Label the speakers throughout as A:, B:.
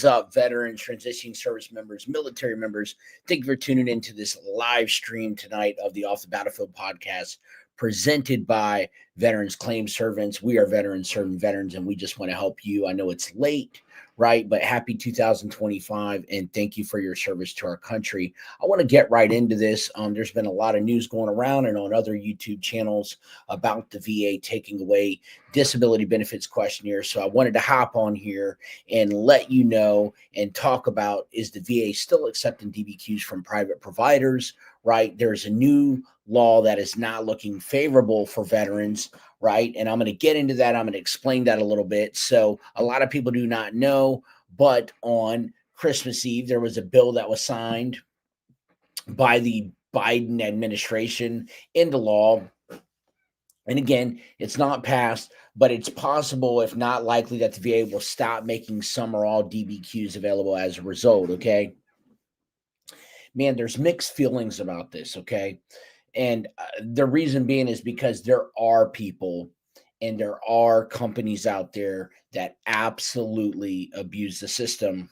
A: up, veterans, transitioning service members, military members? Thank you for tuning into this live stream tonight of the Off the Battlefield podcast presented by Veterans Claim Servants. We are veterans serving veterans, and we just want to help you. I know it's late, right? But happy 2025, and thank you for your service to our country. I want to get right into this. There's been a lot of news going around and on other YouTube channels about the VA taking away disability benefits questionnaire. So I wanted to hop on here and let you know and talk about, is the VA still accepting DBQs from private providers, right? There's a new law that is not looking favorable for veterans, right? And I'm going to get into that. I'm going to explain that a little bit. So a lot of people do not know, but on Christmas Eve, there was a bill that was signed by the Biden administration into law. And again, it's not passed, but it's possible, if not likely, that the VA will stop making some or all DBQs available as a result, okay? Man, there's mixed feelings about this, okay? And the reason being is because there are people and there are companies out there that absolutely abuse the system,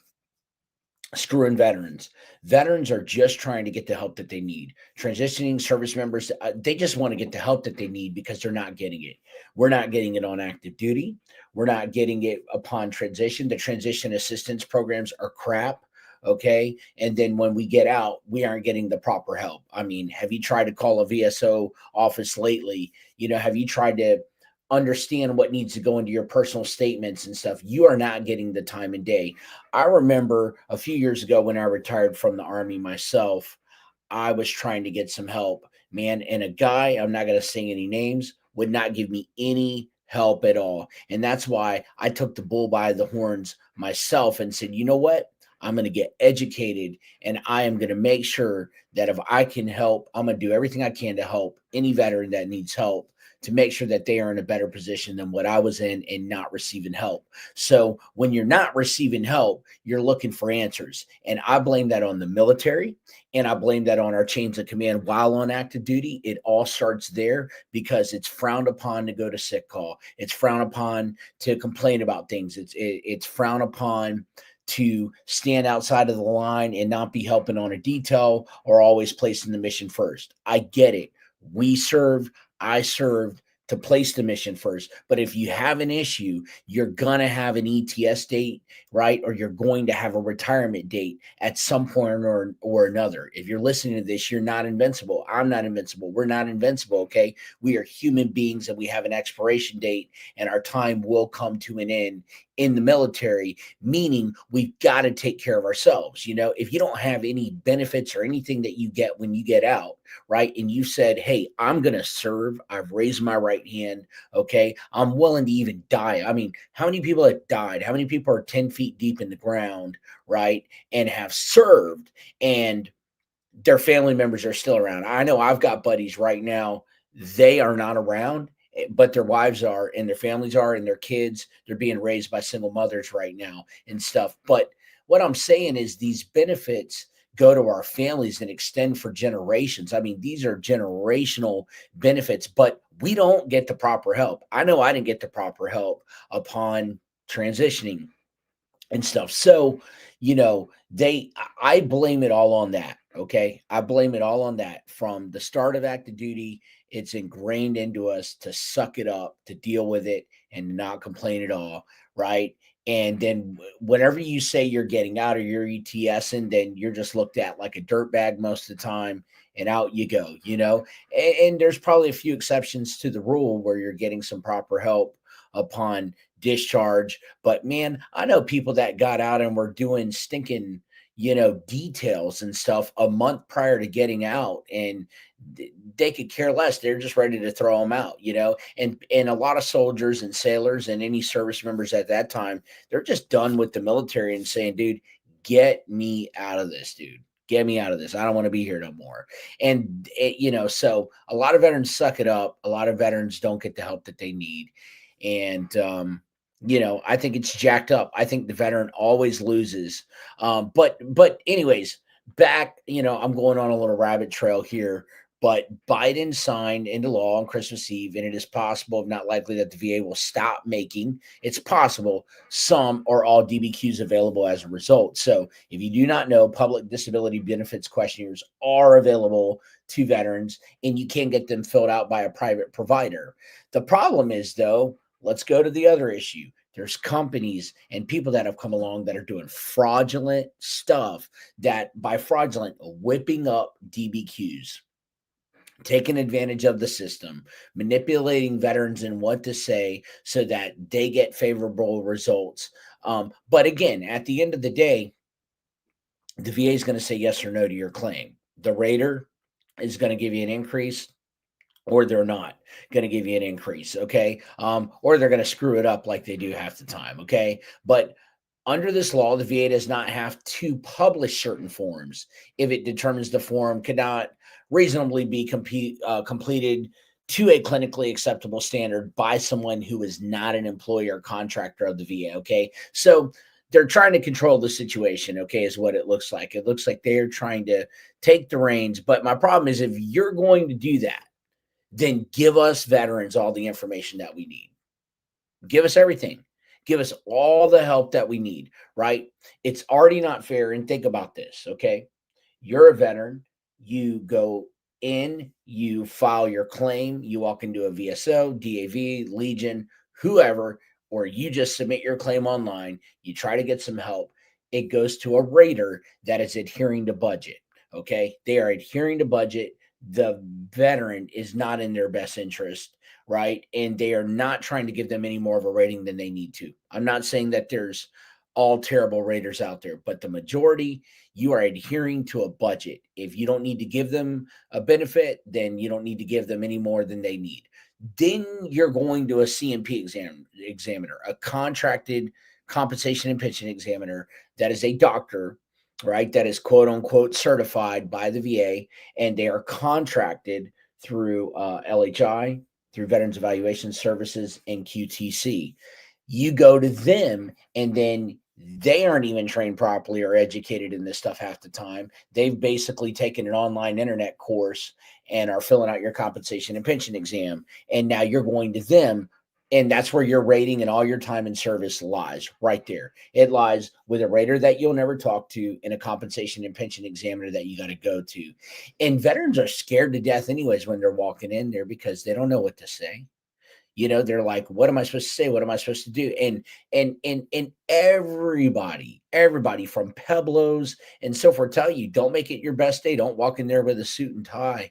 A: screwing veterans. Veterans are just trying to get the help that they need. Transitioning service members, they just want to get the help that they need because they're not getting it. We're not getting it on active duty. We're not getting it upon transition. The transition assistance programs are crap. Okay. And then when we get out, we aren't getting the proper help. I mean, have you tried to call a VSO office lately? Have you tried to understand what needs to go into your personal statements and stuff? You are not getting the time and day. I remember a few years ago when I retired from the Army myself, I was trying to get some help, man. And a guy, I'm not going to say any names, would not give me any help at all. And that's why I took the bull by the horns myself and said, you know what? I'm going to get educated, and I am going to make sure that if I can help, I'm going to do everything I can to help any veteran that needs help, to make sure that they are in a better position than what I was in and not receiving help. So when you're not receiving help, you're looking for answers. And I blame that on the military, and I blame that on our chains of command while on active duty. It all starts there because it's frowned upon to go to sick call. It's frowned upon to complain about things. It's frowned upon to stand outside of the line and not be helping on a detail or always placing the mission first. I get it. I served to place the mission first. But if you have an issue, you're going to have an ETS date, right? Or you're going to have a retirement date at some point or another. If you're listening to this, you're not invincible. I'm not invincible. We're not invincible, okay? We are human beings, and we have an expiration date, and our time will come to an end in the military, meaning we've got to take care of ourselves. If you don't have any benefits or anything that you get when you get out, right? And you said, hey, I'm going to serve. I've raised my right hand. Okay. I'm willing to even die. I mean, how many people have died? How many people are 10 feet deep in the ground, right? And have served, and their family members are still around. I know I've got buddies right now. They are not around, but their wives are, and their families are, and their kids, they're being raised by single mothers right now and stuff. But what I'm saying is these benefits go to our families and extend for generations. I mean, these are generational benefits, but we don't get the proper help. I know I didn't get the proper help upon transitioning and stuff. So, I blame it all on that. Okay. I blame it all on that. From the start of active duty, it's ingrained into us to suck it up, to deal with it, and not complain at all. Right. And then whenever you say you're getting out of your ETS, and then you're just looked at like a dirtbag most of the time, and out you go, and there's probably a few exceptions to the rule where you're getting some proper help upon discharge. But man, I know people that got out and were doing stinking, details and stuff a month prior to getting out, and they could care less. They're just ready to throw them out, and a lot of soldiers and sailors and any service members at that time, they're just done with the military and saying, dude, get me out of this, dude. Get me out of this. I don't want to be here no more. And, so a lot of veterans suck it up. A lot of veterans don't get the help that they need. And, I think it's jacked up. I think the veteran always loses. But anyways, back, I'm going on a little rabbit trail here, But Biden signed into law on Christmas Eve, and it is possible, if not likely, that the VA will stop making, it's possible, some or all DBQs available as a result. So if you do not know, public disability benefits questionnaires are available to veterans, and you can get them filled out by a private provider. The problem is, though, let's go to the other issue. There's companies and people that have come along that are doing fraudulent stuff, that by fraudulent, whipping up DBQs, taking advantage of the system, manipulating veterans and what to say so that they get favorable results. But again, at the end of the day, the VA is going to say yes or no to your claim. The rater is going to give you an increase, or they're not going to give you an increase, okay? Or they're going to screw it up like they do half the time, okay? But under this law, the VA does not have to publish certain forms if it determines the form cannot reasonably be completed to a clinically acceptable standard by someone who is not an employee or contractor of the VA, okay? So they're trying to control the situation, okay, is what it looks like. It looks like they're trying to take the reins. But my problem is, if you're going to do that, then give us veterans all the information that we need. Give us everything. Give us all the help that we need, right? It's already not fair. And think about this, okay? You're a veteran. You go in, you file your claim, you walk into a VSO, DAV, Legion, whoever, or you just submit your claim online. You try to get some help. It goes to a rater that is adhering to budget, okay? They are adhering to budget. The veteran is not in their best interest, right? And they are not trying to give them any more of a rating than they need to. I'm not saying that there's all terrible raters out there, but the majority, you are adhering to a budget. If you don't need to give them a benefit, then you don't need to give them any more than they need. Then you're going to a CMP examiner, a contracted compensation and pension examiner that is a doctor, right? That is quote unquote certified by the VA, and they are contracted through LHI, through Veterans Evaluation Services, and QTC. You go to them, and then they aren't even trained properly or educated in this stuff half the time. They've basically taken an online internet course and are filling out your compensation and pension exam. And now you're going to them, and that's where your rating and all your time in service lies, right there. It lies with a rater that you'll never talk to and a compensation and pension examiner that you got to go to. And veterans are scared to death anyways when they're walking in there, because they don't know what to say. They're like, what am I supposed to say? What am I supposed to do? And everybody from Peblos and so forth tell you, don't make it your best day. Don't walk in there with a suit and tie.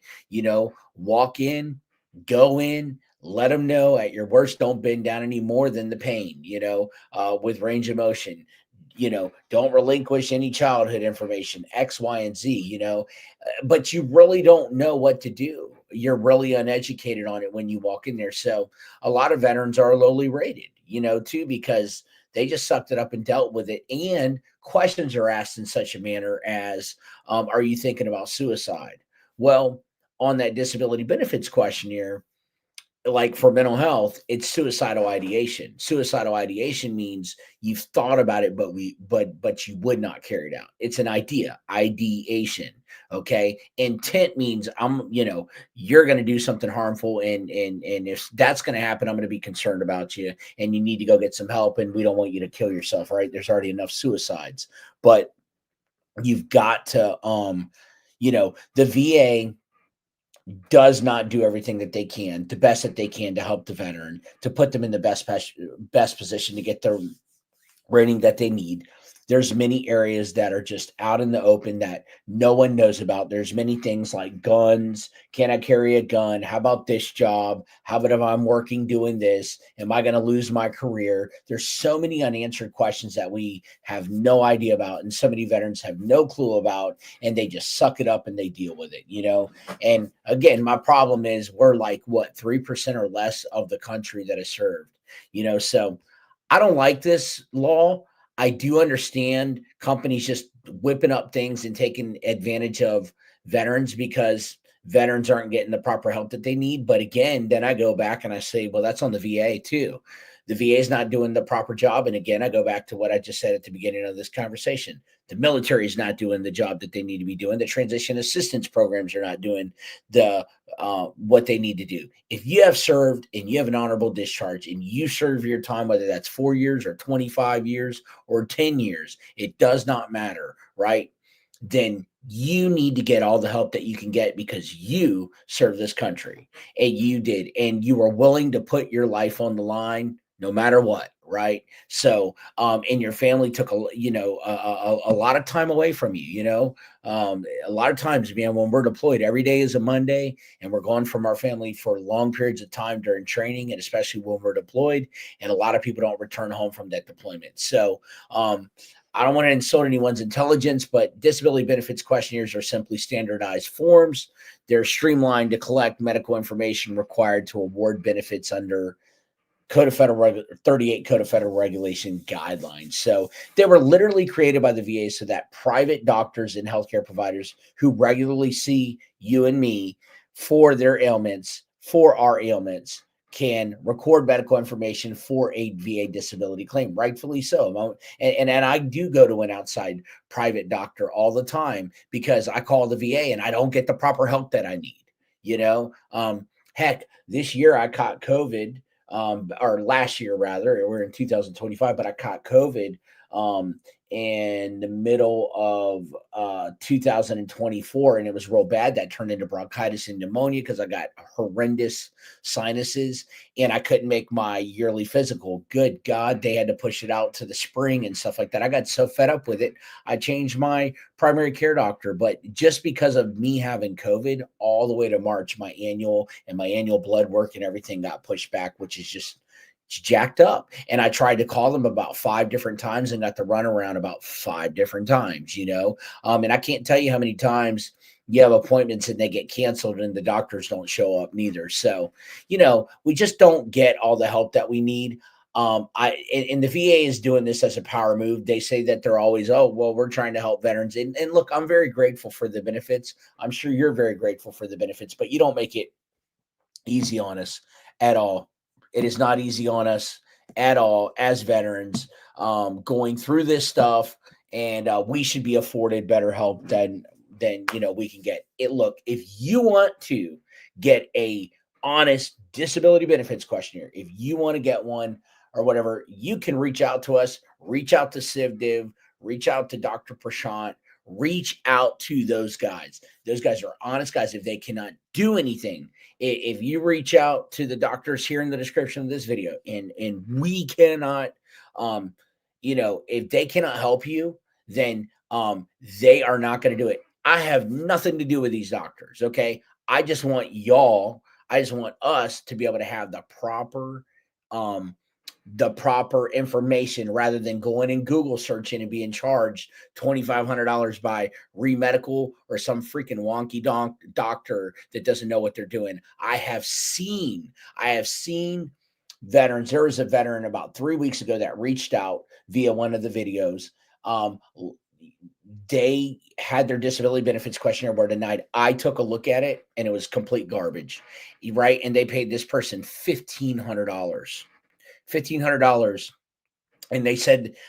A: Walk in, go in, let them know at your worst, don't bend down any more than the pain, with range of motion. Don't relinquish any childhood information, X, Y, and Z, but you really don't know what to do. You're really uneducated on it when you walk in there. So a lot of veterans are lowly rated, too, because they just sucked it up and dealt with it. And questions are asked in such a manner as, are you thinking about suicide? Well, on that disability benefits questionnaire, like for mental health, it's suicidal ideation. Suicidal ideation means you've thought about it, but you would not carry it out. It's an idea, ideation. Okay. Intent means you're going to do something harmful. And if that's going to happen, I'm going to be concerned about you, and you need to go get some help. And we don't want you to kill yourself, right? There's already enough suicides, but you've got to, the VA does not do everything that they can, the best that they can, to help the veteran, to put them in the best position to get the rating that they need. There's many areas that are just out in the open that no one knows about. There's many things like guns. Can I carry a gun? How about this job? How about if I'm working doing this? Am I going to lose my career? There's so many unanswered questions that we have no idea about, and so many veterans have no clue about, and they just suck it up and they deal with it, And again, my problem is we're like, 3% or less of the country that is served, So I don't like this law. I do understand companies just whipping up things and taking advantage of veterans because veterans aren't getting the proper help that they need. But again, then I go back and I say, well, that's on the VA too. The VA is not doing the proper job. And again, I go back to what I just said at the beginning of this conversation. The military is not doing the job that they need to be doing. The transition assistance programs are not doing the what they need to do. If you have served and you have an honorable discharge and you serve your time, whether that's 4 years or 25 years or 10 years, it does not matter, right? Then you need to get all the help that you can get because you serve this country and you did, and you were willing to put your life on the line no matter what, right? So, and your family took a lot of time away from you, a lot of times, man, when we're deployed, every day is a Monday and we're gone from our family for long periods of time during training, and especially when we're deployed, and a lot of people don't return home from that deployment. So, I don't want to insult anyone's intelligence, but disability benefits questionnaires are simply standardized forms. They're streamlined to collect medical information required to award benefits under 38 Code of Federal Regulation guidelines. So they were literally created by the VA so that private doctors and healthcare providers who regularly see you and me for their ailments, for our ailments, can record medical information for a VA disability claim, rightfully so. And I do go to an outside private doctor all the time because I call the VA and I don't get the proper help that I need. Heck, this year I caught COVID, or last year rather. We're in 2025, but I caught COVID in the middle of 2024, and it was real bad. That turned into bronchitis and pneumonia because I got horrendous sinuses, and I couldn't make my yearly physical. Good God, they had to push it out to the spring and stuff like that. I got so fed up with it, I changed my primary care doctor. But just because of me having COVID all the way to March, my annual blood work and everything got pushed back, which is just jacked up. And I tried to call them about 5 different times and got the runaround about 5 different times, and I can't tell you how many times you have appointments and they get canceled and the doctors don't show up neither. So, we just don't get all the help that we need. And the VA is doing this as a power move. They say that they're always, oh, well, we're trying to help veterans. And look, I'm very grateful for the benefits. I'm sure you're very grateful for the benefits, but you don't make it easy on us at all. It is not easy on us at all as veterans going through this stuff, and we should be afforded better help than we can get. Look, if you want to get a honest disability benefits questionnaire, if you want to get one or whatever, you can reach out to us, reach out to CivDiv, reach out to Dr. Prashant, reach out to those guys. Those guys are honest guys. If they cannot do anything, if you reach out to the doctors here in the description of this video, and we cannot, if they cannot help you, then they are not going to do it. I have nothing to do with these doctors. Okay. I just want us to be able to have the proper information rather than going and Google searching and being charged $2,500 by Remedical or some freaking wonky doctor that doesn't know what they're doing. I have seen veterans. There was a veteran about 3 weeks ago that reached out via one of the videos. They had their disability benefits questionnaire were denied. I took a look at it and it was complete garbage, right? And they paid this person $1,500, and they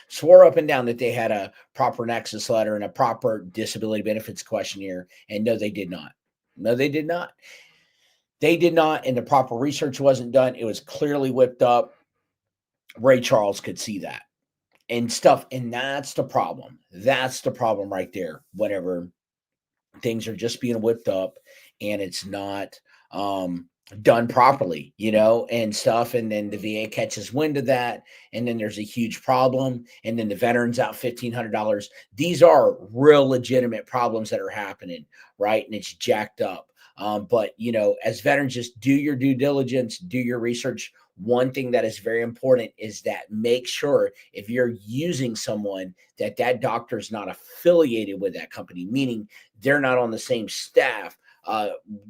A: swore up and down that they had a proper nexus letter and a proper disability benefits questionnaire. And no, they did not. And the proper research wasn't done. It was clearly whipped up. Ray Charles could see that and stuff. And that's the problem. That's the problem right there. Whenever things are just being whipped up and it's not done properly, and stuff. And then the VA catches wind of that. And then there's a huge problem. And then the veteran's out $1,500. These are real legitimate problems that are happening, right? And it's jacked up. But, as veterans, just do your due diligence, do your research. One thing that is very important is that make sure if you're using someone that doctor is not affiliated with that company, meaning they're not on the same staff.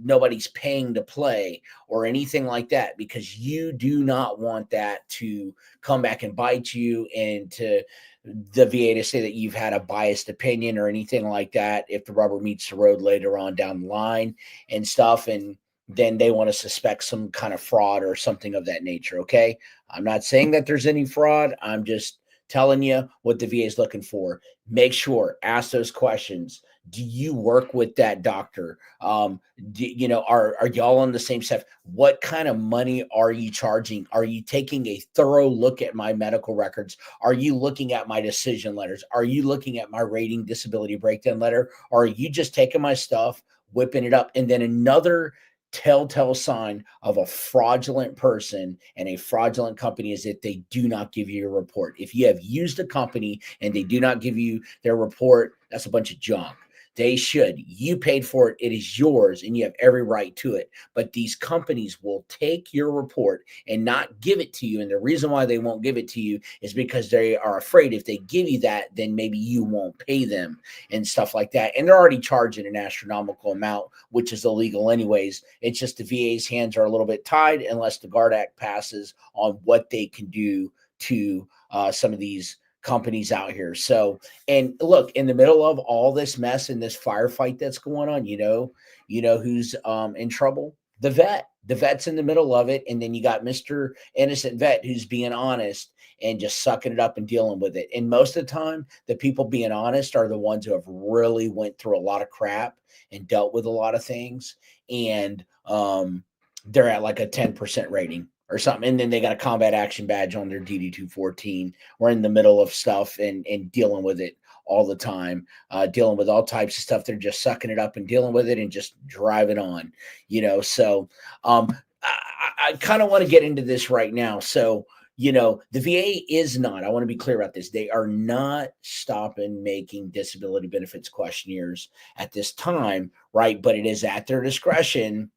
A: Nobody's paying to play or anything like that, because you do not want that to come back and bite you and to the VA to say that you've had a biased opinion or anything like that if the rubber meets the road later on down the line and stuff. And then they want to suspect some kind of fraud or something of that nature. Okay. I'm not saying that there's any fraud. I'm just telling you what the VA is looking for. Make sure, ask those questions. Do you work with that doctor? Are y'all on the same staff? What kind of money are you charging? Are you taking a thorough look at my medical records? Are you looking at my decision letters? Are you looking at my rating disability breakdown letter? Or are you just taking my stuff, whipping it up? And then another telltale sign of a fraudulent person and a fraudulent company is that they do not give you a report. If you have used a company and they do not give you their report, that's a bunch of junk. They should. You paid for it. It is yours and you have every right to it. But these companies will take your report and not give it to you. And the reason why they won't give it to you is because they are afraid if they give you that, then maybe you won't pay them and stuff like that. And they're already charging an astronomical amount, which is illegal anyways. It's just the VA's hands are a little bit tied unless the GUARD Act passes on what they can do to some of these companies out here. So, and look, in the middle of all this mess and this firefight that's going on, you know who's in trouble? The vet. The vet's in the middle of it, and then you got Mr. Innocent Vet who's being honest and just sucking it up and dealing with it. And most of the time, the people being honest are the ones who have really went through a lot of crap and dealt with a lot of things, and they're at like a 10% rating or something. And then they got a combat action badge on their DD-214. We're in the middle of stuff and dealing with it all the time, dealing with all types of stuff. They're just sucking it up and dealing with it and just driving on, So I kind of want to get into this right now. So, the VA is not, I want to be clear about this. They are not stopping making disability benefits questionnaires at this time, right? But it is at their discretion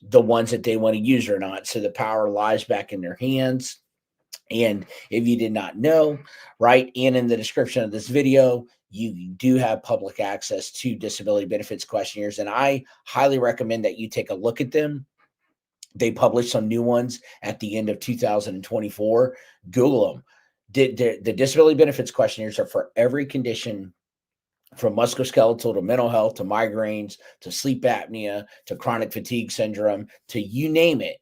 A: the ones that they want to use or not. So the power lies back in their hands. And if you did not know, right, and in the description of this video, you do have public access to disability benefits questionnaires. And I highly recommend that you take a look at them. They published some new ones at the end of 2024. Google them. The disability benefits questionnaires are for every condition from musculoskeletal to mental health to migraines to sleep apnea to chronic fatigue syndrome to you name it.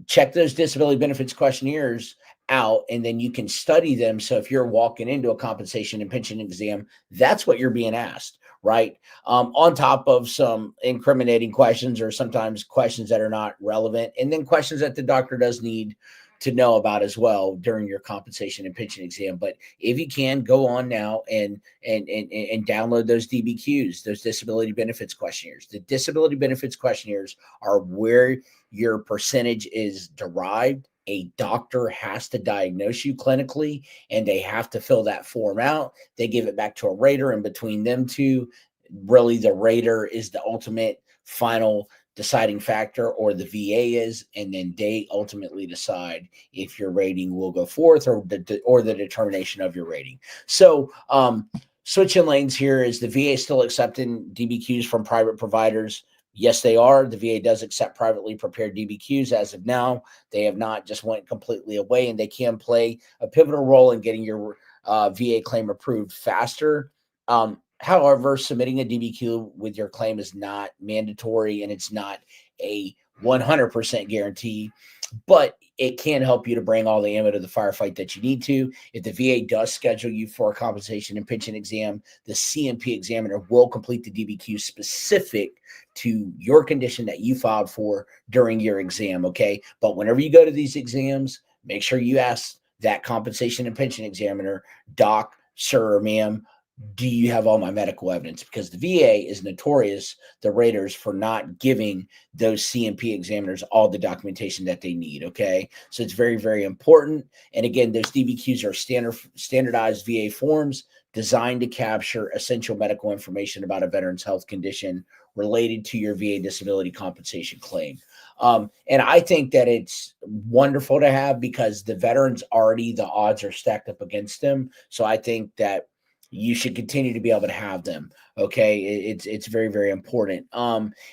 A: Check those disability benefits questionnaires out, and then you can study them. So if you're walking into a compensation and pension exam, that's what you're being asked, right? On top of some incriminating questions or sometimes questions that are not relevant, and then questions that the doctor does need to know about as well during your compensation and pension exam. But if you can, go on now and download those DBQs, those disability benefits questionnaires. The disability benefits questionnaires are where your percentage is derived. A doctor has to diagnose you clinically, and they have to fill that form out. They give it back to a rater, and between them two, really the rater is the ultimate final deciding factor, or the VA is, and then they ultimately decide if your rating will go forth or the determination of your rating. So switching lanes here, is the VA still accepting DBQs from private providers? Yes, they are. The VA does accept privately prepared DBQs as of now. They have not just went completely away, and they can play a pivotal role in getting your VA claim approved faster. However, submitting a DBQ with your claim is not mandatory, and it's not a 100% guarantee, but it can help you to bring all the ammo to the firefight that you need to. If the VA does schedule you for a compensation and pension exam, the CMP examiner will complete the DBQ specific to your condition that you filed for during your exam, okay? But whenever you go to these exams, make sure you ask that compensation and pension examiner, doc, sir, or ma'am, do you have all my medical evidence? Because the VA is notorious, the raters, for not giving those CMP examiners all the documentation that they need, okay? So it's very, very important. And again, those DBQs are standardized VA forms designed to capture essential medical information about a veteran's health condition related to your VA disability compensation claim. And I think that it's wonderful to have, because the veterans already, the odds are stacked up against them. So I think that you should continue to be able to have them. Okay. It's very, very important.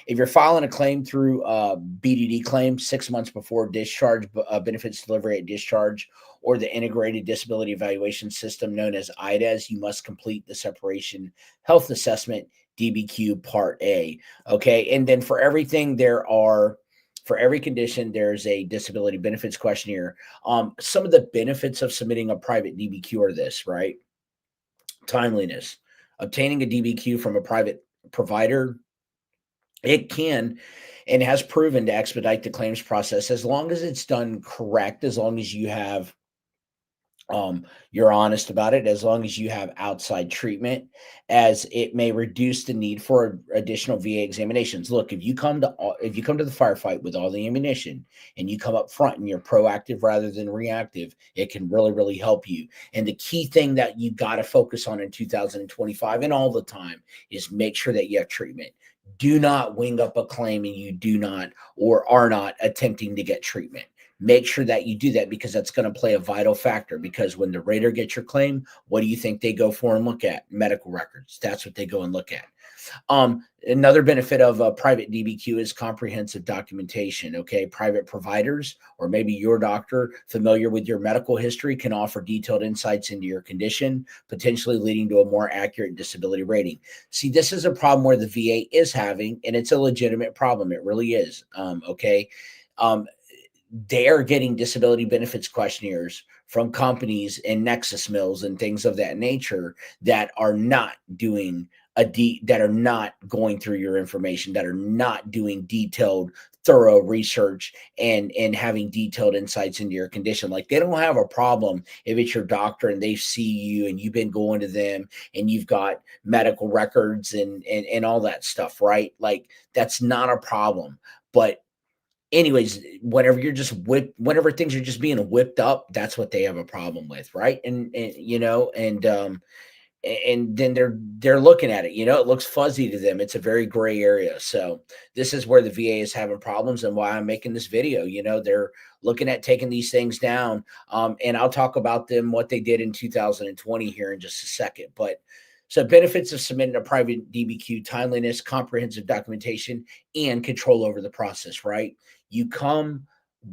A: If you're filing a claim through BDD claim 6 months before discharge, benefits delivery at discharge, or the integrated disability evaluation system known as IDAS, you must complete the separation health assessment DBQ part A. Okay. And then for everything, there are For every condition, there's a disability benefits questionnaire. Some of the benefits of submitting a private DBQ are this, right? Timeliness. Obtaining a DBQ from a private provider, it can and has proven to expedite the claims process as long as it's done correct, as long as you have you're honest about it, as long as you have outside treatment, as it may reduce the need for additional VA examinations. Look, if you come to the firefight with all the ammunition and you come up front and you're proactive rather than reactive, it can really help you. And the key thing that you got to focus on in 2025 and all the time is make sure that you have treatment. Do not wing up a claim and you do not or are not attempting to get treatment. Make sure that you do that because that's going to play a vital factor. Because when the rater gets your claim, what do you think they go for and look at? Medical records. That's what they go and look at. Another benefit of a private DBQ is comprehensive documentation. Okay, private providers or maybe your doctor familiar with your medical history can offer detailed insights into your condition, potentially leading to a more accurate disability rating. See, this is a problem where the VA is having, and it's a legitimate problem. It really is. Okay. They are getting disability benefits questionnaires from companies and Nexus mills and things of that nature that are not doing that are not going through your information, that are not doing detailed, thorough research and having detailed insights into your condition. Like they don't have a problem if it's your doctor and they see you and you've been going to them and you've got medical records and all that stuff, right? Like that's not a problem. But anyways, whenever things are just being whipped up, that's what they have a problem with, right? And then they're looking at it, it looks fuzzy to them. It's a very gray area. So this is where the VA is having problems and why I'm making this video. They're looking at taking these things down. And I'll talk about them, what they did in 2020 here in just a second. But so benefits of submitting a private DBQ: timeliness, comprehensive documentation, and control over the process, right? You come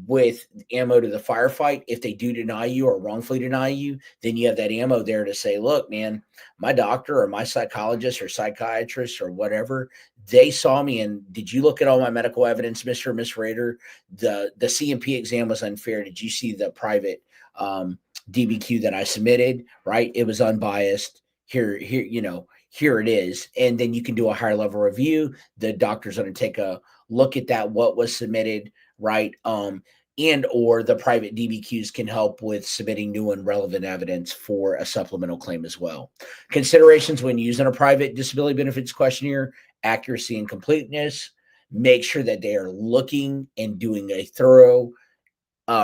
A: with ammo to the firefight. If they do deny you or wrongfully deny you, then you have that ammo there to say, look, man, my doctor or my psychologist or psychiatrist or whatever, they saw me and did you look at all my medical evidence, Mr. or Miss Rader? The CMP exam was unfair. Did you see the private DBQ that I submitted? Right? It was unbiased. Here it is. And then you can do a higher level review. The doctor's going to take a look at that, what was submitted, right? And or the private DBQs can help with submitting new and relevant evidence for a supplemental claim as well. Considerations when using a private disability benefits questionnaire: accuracy and completeness. Make sure that they are looking and doing a thorough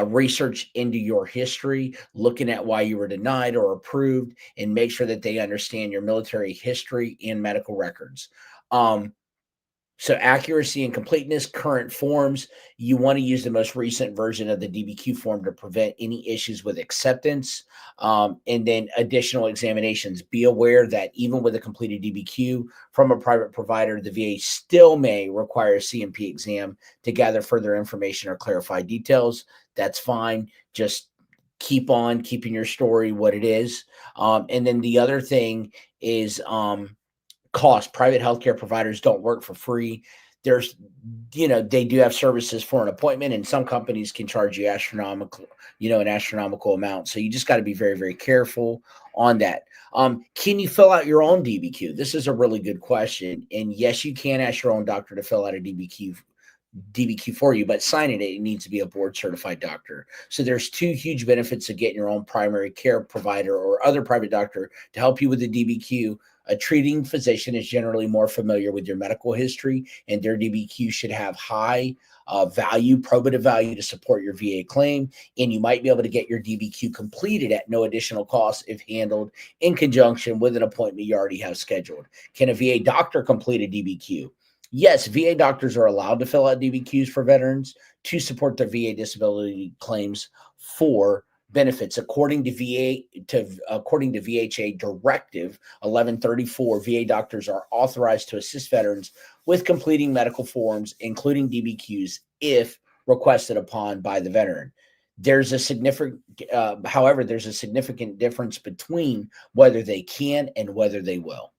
A: research into your history, looking at why you were denied or approved, and make sure that they understand your military history and medical records. So accuracy and completeness, current forms, you want to use the most recent version of the DBQ form to prevent any issues with acceptance. And then additional examinations. Be aware that even with a completed DBQ from a private provider, the VA still may require a CMP exam to gather further information or clarify details. That's fine. Just keep on keeping your story what it is. And then the other thing is cost. Private healthcare providers don't work for free. There's, they do have services for an appointment, and some companies can charge you an astronomical amount. So you just got to be very, very careful on that. Can you fill out your own DBQ? This is a really good question. And yes, you can ask your own doctor to fill out a DBQ for you, but signing it needs to be a board certified doctor. So there's two huge benefits of getting your own primary care provider or other private doctor to help you with the DBQ. A treating physician is generally more familiar with your medical history, and their DBQ should have high probative value to support your VA claim. And you might be able to get your DBQ completed at no additional cost if handled in conjunction with an appointment you already have scheduled. Can a VA doctor complete a DBQ? Yes, VA doctors are allowed to fill out DBQs for veterans to support their VA disability claims for benefits. According to VHA Directive 1134, VA doctors are authorized to assist veterans with completing medical forms, including DBQs, if requested upon by the veteran. However, there's a significant difference between whether they can and whether they will.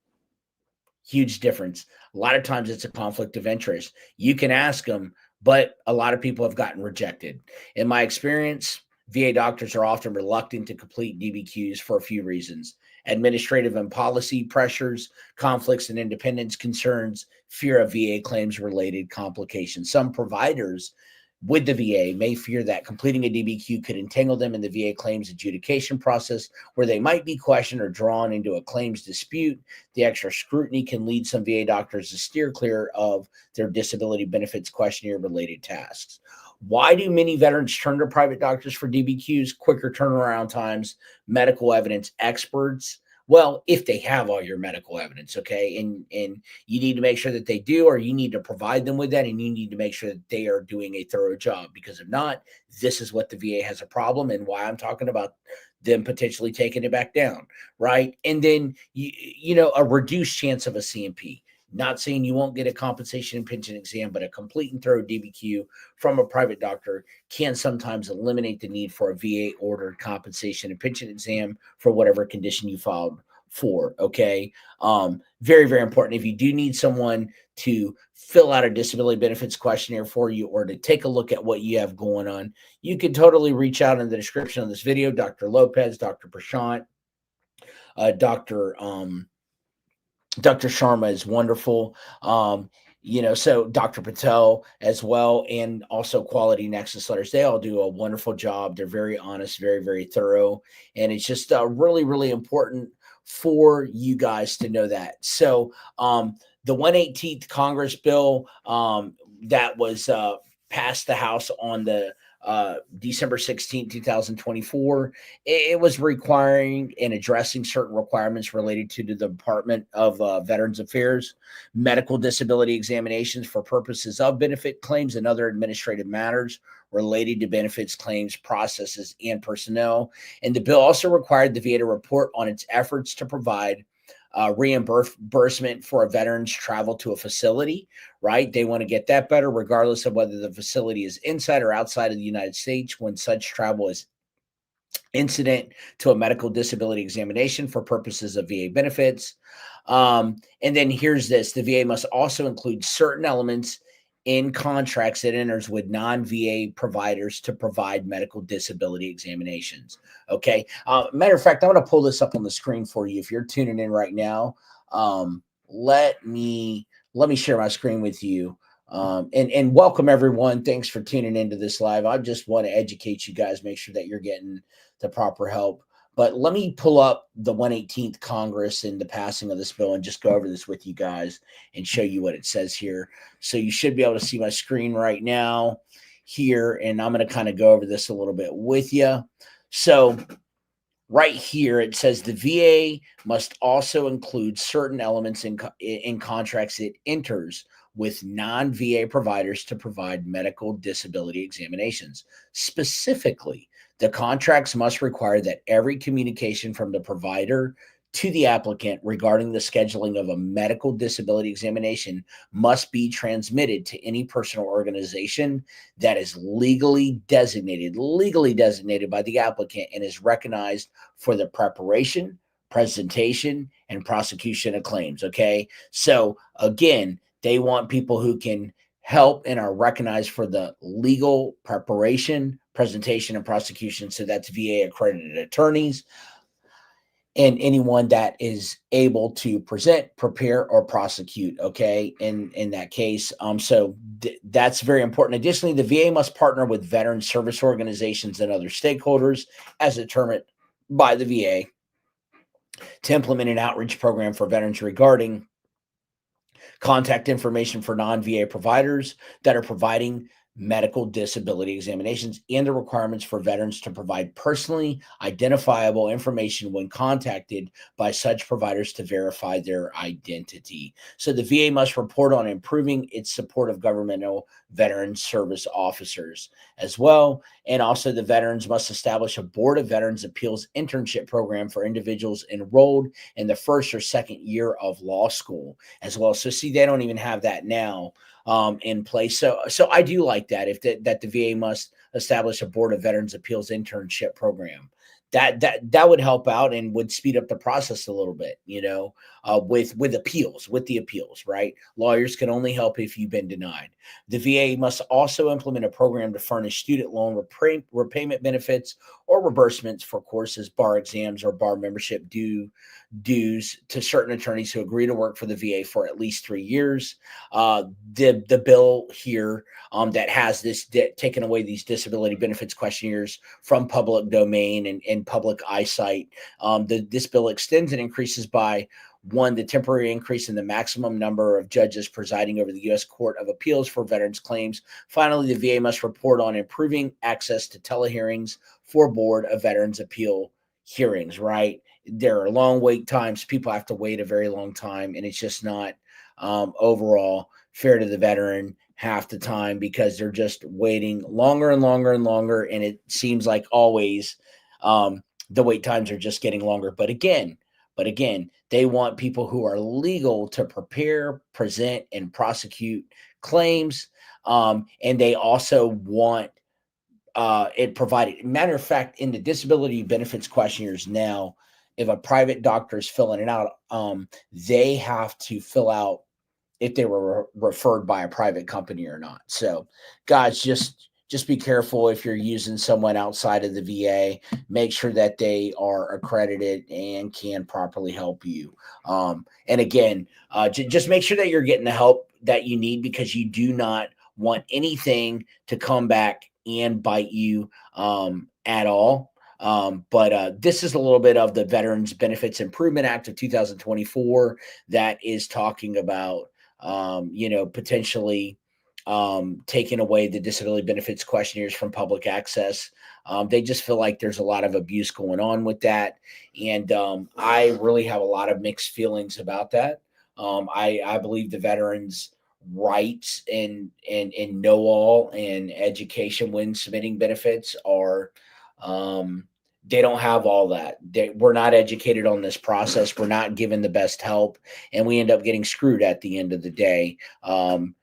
A: Huge difference. A lot of times it's a conflict of interest. You can ask them, but a lot of people have gotten rejected. In my experience, VA doctors are often reluctant to complete DBQs for a few reasons: administrative and policy pressures, conflicts and independence concerns, fear of VA claims related complications. Some providers with the VA may fear that completing a DBQ could entangle them in the VA claims adjudication process, where they might be questioned or drawn into a claims dispute. The extra scrutiny can lead some VA doctors to steer clear of their disability benefits questionnaire related tasks. Why do many veterans turn to private doctors for DBQs? Quicker turnaround times, medical evidence experts. Well, if they have all your medical evidence, okay, and you need to make sure that they do, or you need to provide them with that, and you need to make sure that they are doing a thorough job. Because if not, this is what the VA has a problem, and why I'm talking about them potentially taking it back down, right? And then a reduced chance of a CMP. Not saying you won't get a compensation and pension exam, but a complete and thorough DBQ from a private doctor can sometimes eliminate the need for a VA ordered compensation and pension exam for whatever condition you filed for. Okay. Very, very important. If you do need someone to fill out a disability benefits questionnaire for you, or to take a look at what you have going on, you can totally reach out in the description of this video. Dr. Lopez, Dr. Prashant, Dr. Sharma is wonderful. So Dr. Patel as well, and also Quality Nexus Letters. They all do a wonderful job. They're very honest, very, very thorough. And it's just really, really important for you guys to know that. So the 118th Congress bill that was passed the House on the December 16, 2024, it was requiring and addressing certain requirements related to the Department of Veterans Affairs, medical disability examinations for purposes of benefit claims and other administrative matters related to benefits claims, processes, and personnel. And the bill also required the VA to report on its efforts to provide reimbursement for a veteran's travel to a facility, right? They want to get that better, regardless of whether the facility is inside or outside of the United States, when such travel is incident to a medical disability examination for purposes of VA benefits. And then here's this: the VA must also include certain elements in contracts it enters with non-VA providers to provide medical disability examinations. Okay. Matter of fact, I'm going to pull this up on the screen for you. If you're tuning in right now, let me share my screen with you. And welcome everyone. Thanks for tuning into this live. I just want to educate you guys, make sure that you're getting the proper help. But let me pull up the 118th Congress and the passing of this bill and just go over this with you guys and show you what it says here. So you should be able to see my screen right now here, and I'm going to kind of go over this a little bit with you. So right here, it says the VA must also include certain elements in contracts it enters with non-VA providers to provide medical disability examinations. Specifically, the contracts must require that every communication from the provider to the applicant regarding the scheduling of a medical disability examination must be transmitted to any person or organization that is legally designated by the applicant and is recognized for the preparation, presentation, and prosecution of claims. Okay. So again, they want people who can help and are recognized for the legal preparation, presentation, and prosecution. So that's VA accredited attorneys and anyone that is able to present, prepare, or prosecute. Okay, in that case, that's very important. Additionally, the VA must partner with veteran service organizations and other stakeholders as determined by the VA to implement an outreach program for veterans regarding contact information for non-VA providers that are providing medical disability examinations and the requirements for veterans to provide personally identifiable information when contacted by such providers to verify their identity. So the VA must report on improving its support of governmental veteran service officers as well. And also the veterans must establish a Board of Veterans Appeals internship program for individuals enrolled in the first or second year of law school as well. So see, they don't even have that now in place. So I do like that, that the VA must establish a Board of Veterans Appeals internship program. That would help out and would speed up the process a little bit, with appeals, with the appeals, right? Lawyers can only help if you've been denied. The VA must also implement a program to furnish student loan repayment benefits or reimbursements for courses, bar exams, or bar membership dues to certain attorneys who agree to work for the VA for at least 3 years. The bill here that has this taken away these disability benefits questionnaires from public domain and public eyesight. This bill extends and increases by one, the temporary increase in the maximum number of judges presiding over the U.S. Court of Appeals for veterans claims. Finally, the VA must report on improving access to telehearings for Board of Veterans Appeal hearings, right? There are long wait times. People have to wait a very long time, and it's just not overall fair to the veteran half the time because they're just waiting longer and longer and longer, and it seems like always the wait times are just getting longer. But again, they want people who are legal to prepare, present, and prosecute claims, and they also want it provided. Matter of fact, in the disability benefits questionnaires now, if a private doctor is filling it out, they have to fill out if they were referred by a private company or not. So, guys, just be careful if you're using someone outside of the VA. Make sure that they are accredited and can properly help you. And again, just make sure that you're getting the help that you need because you do not want anything to come back and bite you at all. But this is a little bit of the Veterans Benefits Improvement Act of 2024 that is talking about, potentially taking away the disability benefits questionnaires from public access. They just feel like there's a lot of abuse going on with that. And I really have a lot of mixed feelings about that. I believe the veterans' rights and know all and education when submitting benefits are they don't have all that. We're not educated on this process. We're not given the best help, and we end up getting screwed at the end of the day. And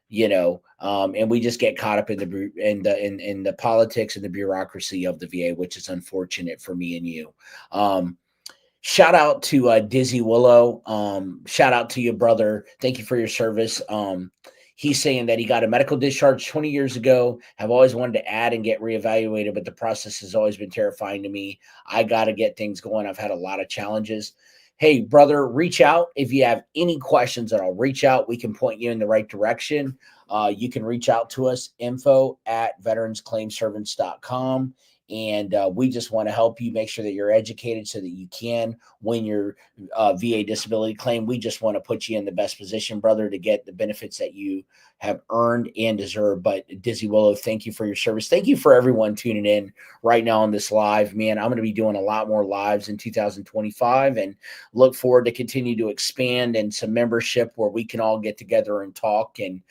A: we just get caught up in the politics and the bureaucracy of the VA, which is unfortunate for me and you. Shout out to Dizzy Willow. Shout out to you, brother. Thank you for your service. He's saying that he got a medical discharge 20 years ago, have always wanted to add and get reevaluated, but the process has always been terrifying to me. I got to get things going. I've had a lot of challenges. Hey, brother, reach out. If you have any questions at all, reach out. We can point you in the right direction. You can reach out to us, info@veteransclaimservants.com. And we just want to help you make sure that you're educated so that you can win your VA disability claim. We just want to put you in the best position, brother, to get the benefits that you have earned and deserve. But Dizzy Willow, thank you for your service. Thank you for everyone tuning in right now on this live. Man, I'm going to be doing a lot more lives in 2025 and look forward to continue to expand and some membership where we can all get together and talk and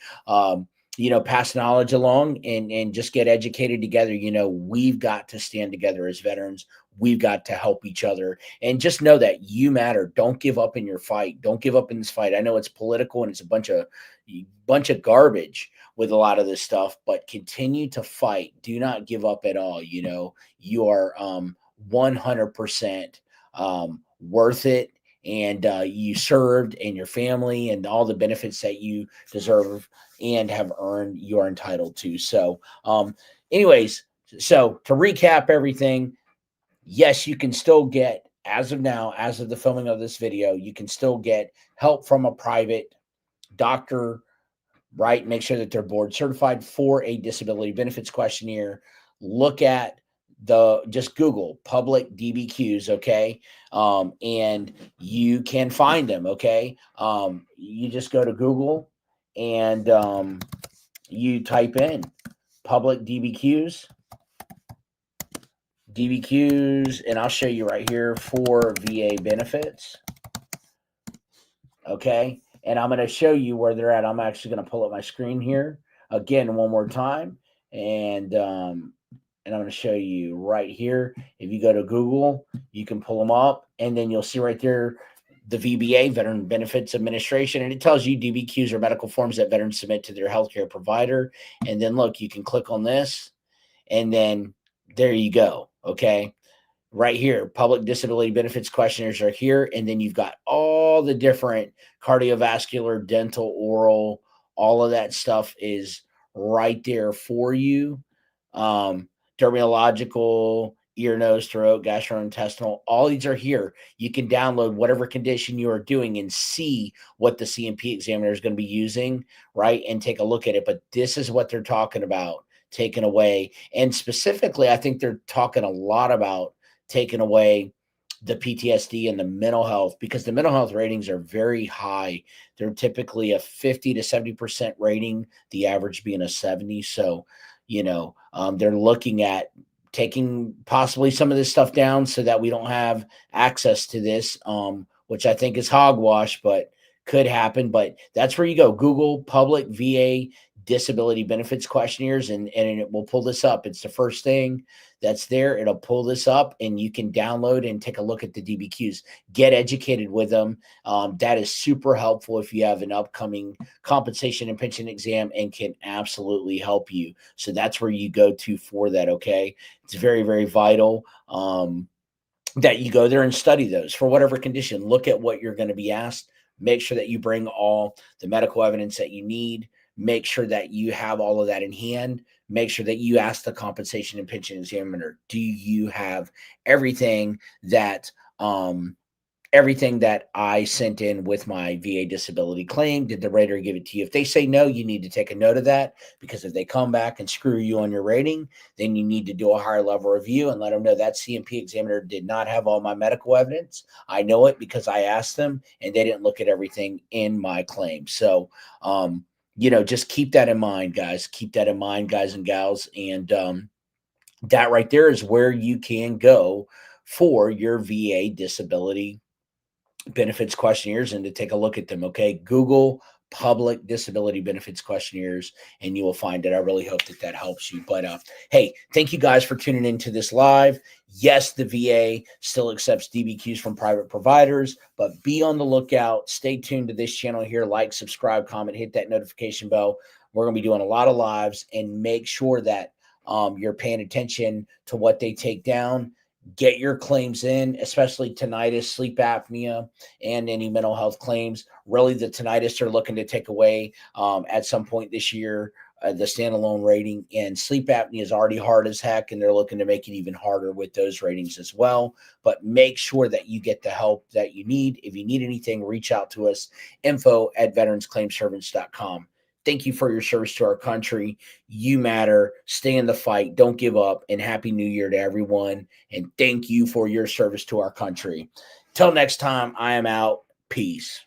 A: pass knowledge along and just get educated together. We've got to stand together as veterans. We've got to help each other and just know that you matter. Don't give up in your fight. Don't give up in this fight. I know it's political and it's a bunch of garbage with a lot of this stuff, but continue to fight. Do not give up at all. You are 100% worth it. And you served and your family and all the benefits that you deserve and have earned, you are entitled to. So anyways, so to recap everything, yes, you can still get, as of now, as of the filming of this video, you can still get help from a private doctor, right? Make sure that they're board certified for a disability benefits questionnaire. Look at just Google public DBQs, okay? And you can find them, okay? You just go to Google and you type in public DBQs, and I'll show you right here for VA benefits, okay? And I'm going to show you where they're at. I'm actually going to pull up my screen here again one more time, and I'm going to show you right here. If you go to Google, you can pull them up, and then you'll see right there the VBA, Veteran Benefits Administration, and it tells you DBQs are medical forms that veterans submit to their healthcare provider. And then look, you can click on this, and then there you go, okay? Right here, public disability benefits questionnaires are here, and then you've got all all the different cardiovascular, dental, oral, all of that stuff is right there for you. Dermatological, ear, nose, throat, gastrointestinal, all these are here. You can download whatever condition you are doing and see what the CMP examiner is going to be using, right? And take a look at it. But this is what they're talking about taken away. And specifically, I think they're talking a lot about taking away the PTSD and the mental health, because the mental health ratings are very high. They're typically a 50 to 70% rating, the average being a 70. So, they're looking at taking possibly some of this stuff down so that we don't have access to this, which I think is hogwash, but could happen. But that's where you go. Google public VA disability benefits questionnaires, and it will pull this up. It's the first thing that's there. It'll pull this up and you can download and take a look at the DBQs. Get educated with them. That is super helpful if you have an upcoming compensation and pension exam, and can absolutely help you. So that's where you go to for that, okay? It's very, very vital that you go there and study those for whatever condition. Look at what you're going to be asked. Make sure that you bring all the medical evidence that you need. Make sure that you have all of that in hand. Make sure that you ask the compensation and pension examiner, do you have everything that I sent in with my VA disability claim? Did the rater give it to you? If they say no, you need to take a note of that, because if they come back and screw you on your rating, then you need to do a higher level review and let them know that CMP examiner did not have all my medical evidence. I know it because I asked them and they didn't look at everything in my claim. So, just keep that in mind, guys. Keep that in mind, guys and gals. And that right there is where you can go for your VA disability benefits questionnaires and to take a look at them. Okay. Google public disability benefits questionnaires and you will find it. I really hope that helps you. But hey, thank you guys for tuning into this live. Yes, the VA still accepts DBQs from private providers, but be on the lookout. Stay tuned to this channel here. Like, subscribe, comment, hit that notification bell. We're going to be doing a lot of lives, and make sure that you're paying attention to what they take down. Get your claims in, especially tinnitus, sleep apnea, and any mental health claims. Really, the tinnitus are looking to take away at some point this year the standalone rating, and sleep apnea is already hard as heck, and they're looking to make it even harder with those ratings as well. But make sure that you get the help that you need. If you need anything, reach out to us, info@veteransclaimservants.com. Thank you for your service to our country. You matter. Stay in the fight. Don't give up. And Happy New Year to everyone. And thank you for your service to our country. Till next time, I am out. Peace.